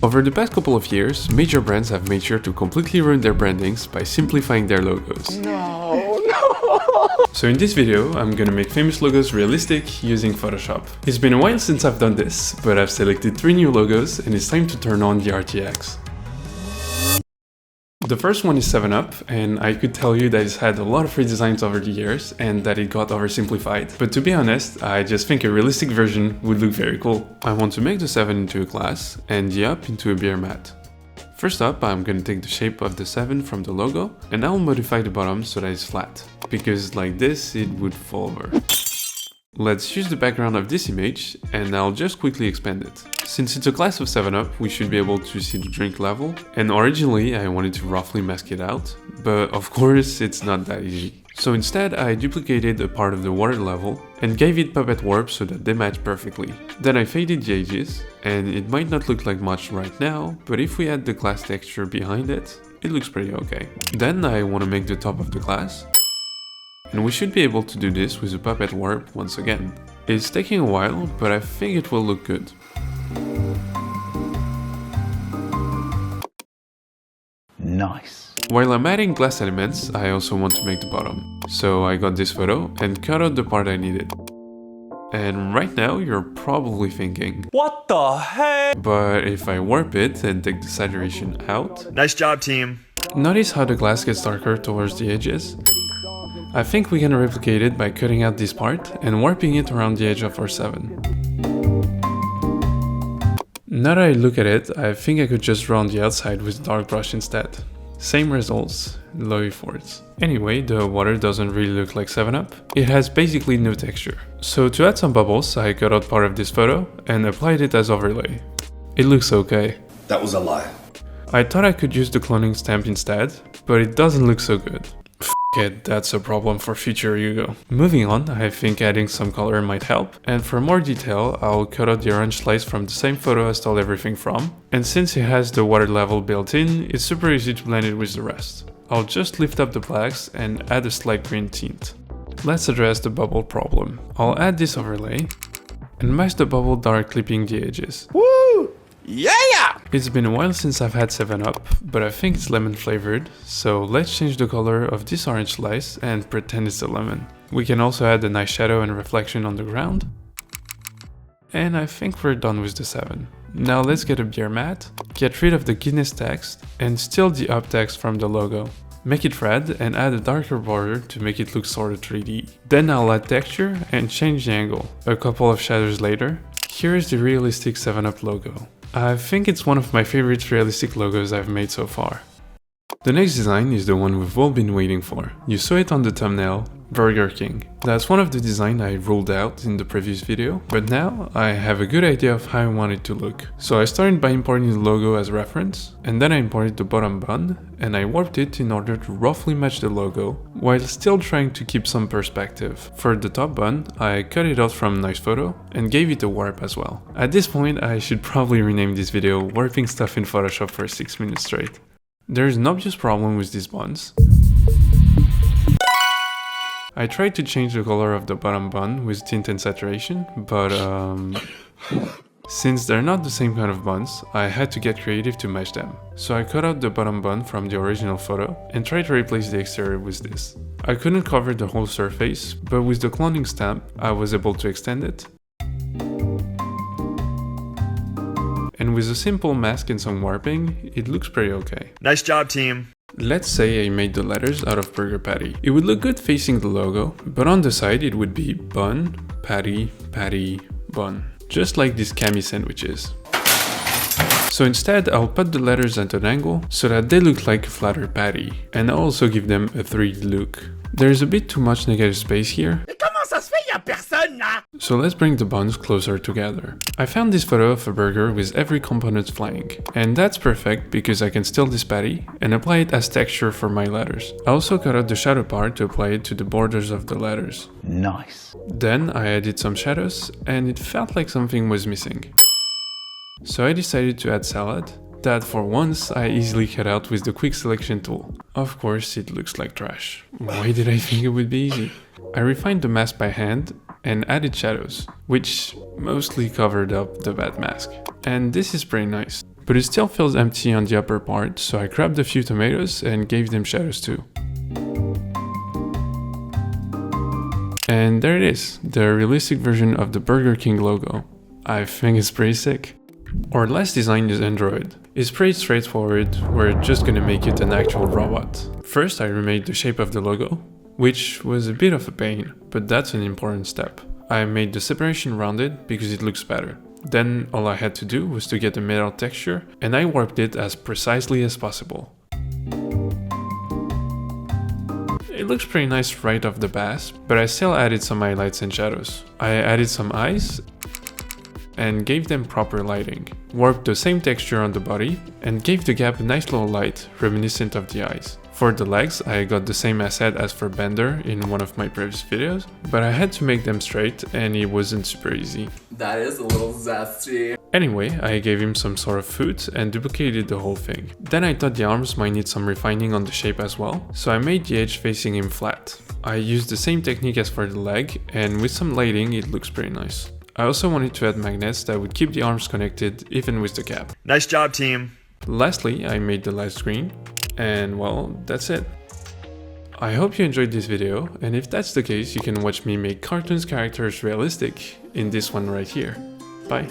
Over the past couple of years, major brands have made sure to completely ruin their brandings by simplifying their logos. So in this video, I'm gonna make famous logos realistic using Photoshop. It's been a while since I've done this, but I've selected 3 new logos and it's time to turn on the RTX. The first one is 7UP, and I could tell you that it's had a lot of redesigns over the years and that it got oversimplified. But to be honest, I just think a realistic version would look very cool. I want to make the 7 into a glass and the up into a beer mat. First up, I'm gonna take the shape of the 7 from the logo and I'll modify the bottom so that it's flat, because like this it would fall over. Let's use the background of this image and I'll just quickly expand it. Since it's a glass of 7UP, we should be able to see the drink level, and originally I wanted to roughly mask it out, but of course it's not that easy. So instead I duplicated a part of the water level and gave it puppet warp so that they match perfectly. Then I faded the edges, and it might not look like much right now, but if we add the glass texture behind it, it looks pretty okay. Then I want to make the top of the glass. And we should be able to do this with a puppet warp once again. It's taking a while, but I think it will look good. Nice. While I'm adding glass elements, I also want to make the bottom. So I got this photo and cut out the part I needed. And right now you're probably thinking, what the heck? But if I warp it and take the saturation out... Nice job, team. Notice how the glass gets darker towards the edges? I think we can replicate it by cutting out this part and warping it around the edge of our 7. Now that I look at it, I think I could just draw on the outside with a dark brush instead. Same results, low efforts. Anyway, the water doesn't really look like 7UP. It has basically no texture. So to add some bubbles, I cut out part of this photo and applied it as overlay. It looks okay. That was a lie. I thought I could use the cloning stamp instead, but it doesn't look so good. It, that's a problem for future Hugo. Moving on, I think adding some color might help, and for more detail, I'll cut out the orange slice from the same photo I stole everything from, and since it has the water level built in, it's super easy to blend it with the rest. I'll just lift up the blacks and add a slight green tint. Let's address the bubble problem. I'll add this overlay, and mask the bubble dark clipping the edges. Woo! Yeah! It's been a while since I've had 7UP, but I think it's lemon flavored, so let's change the color of this orange slice and pretend it's a lemon. We can also add a nice shadow and reflection on the ground. And I think we're done with the 7. Now let's get a beer mat, get rid of the Guinness text, and steal the up text from the logo. Make it red and add a darker border to make it look sorta 3D. Then I'll add texture and change the angle. A couple of shadows later, here is the realistic 7UP logo. I think it's one of my favorite realistic logos I've made so far. The next design is the one we've all been waiting for. You saw it on the thumbnail, Burger King. That's one of the designs I ruled out in the previous video, but now I have a good idea of how I want it to look. So I started by importing the logo as reference, and then I imported the bottom bun, and I warped it in order to roughly match the logo, while still trying to keep some perspective. For the top bun, I cut it out from Nice Photo, and gave it a warp as well. At this point, I should probably rename this video Warping Stuff in Photoshop for 6 minutes straight. There's an obvious problem with these buns. I tried to change the color of the bottom bun with tint and saturation, but since they're not the same kind of buns, I had to get creative to match them. So I cut out the bottom bun from the original photo and tried to replace the exterior with this. I couldn't cover the whole surface, but with the cloning stamp, I was able to extend it. And with a simple mask and some warping, it looks pretty okay. Nice job, team. Let's say I made the letters out of burger patty. It would look good facing the logo, but on the side it would be bun, patty, patty, bun. Just like these cami sandwiches. So instead, I'll put the letters at an angle so that they look like a flatter patty, and I'll also give them a 3D look. There's a bit too much negative space here, so let's bring the buns closer together. I found this photo of a burger with every component flying, and that's perfect because I can steal this patty and apply it as texture for my letters. I also cut out the shadow part to apply it to the borders of the letters. Nice. Then I added some shadows and it felt like something was missing. So I decided to add salad, that for once I easily cut out with the quick selection tool. Of course it looks like trash. Why did I think it would be easy? I refined the mask by hand and added shadows, which mostly covered up the bad mask. And this is pretty nice. but it still feels empty on the upper part, so I grabbed a few tomatoes and gave them shadows too. And there it is, the realistic version of the Burger King logo. I think it's pretty sick. Our last design is Android. It's pretty straightforward, we're just gonna make it an actual robot. First I remade the shape of the logo, which was a bit of a pain, but that's an important step. I made the separation rounded because it looks better. Then all I had to do was to get the metal texture, and I warped it as precisely as possible. It looks pretty nice right off the bat, but I still added some highlights and shadows. I added some eyes and gave them proper lighting, warped the same texture on the body, and gave the gap a nice little light reminiscent of the eyes. For the legs, I got the same asset as for Bender in one of my previous videos, but I had to make them straight and it wasn't super easy. That is a little zesty. Anyway, I gave him some sort of food and duplicated the whole thing. Then I thought the arms might need some refining on the shape as well, so I made the edge facing him flat. I used the same technique as for the leg, and with some lighting it looks pretty nice. I also wanted to add magnets that would keep the arms connected even with the cap. Nice job, team. Lastly, I made the last screen, and well, that's it. I hope you enjoyed this video, and if that's the case, you can watch me make cartoons characters realistic in this one right here. Bye.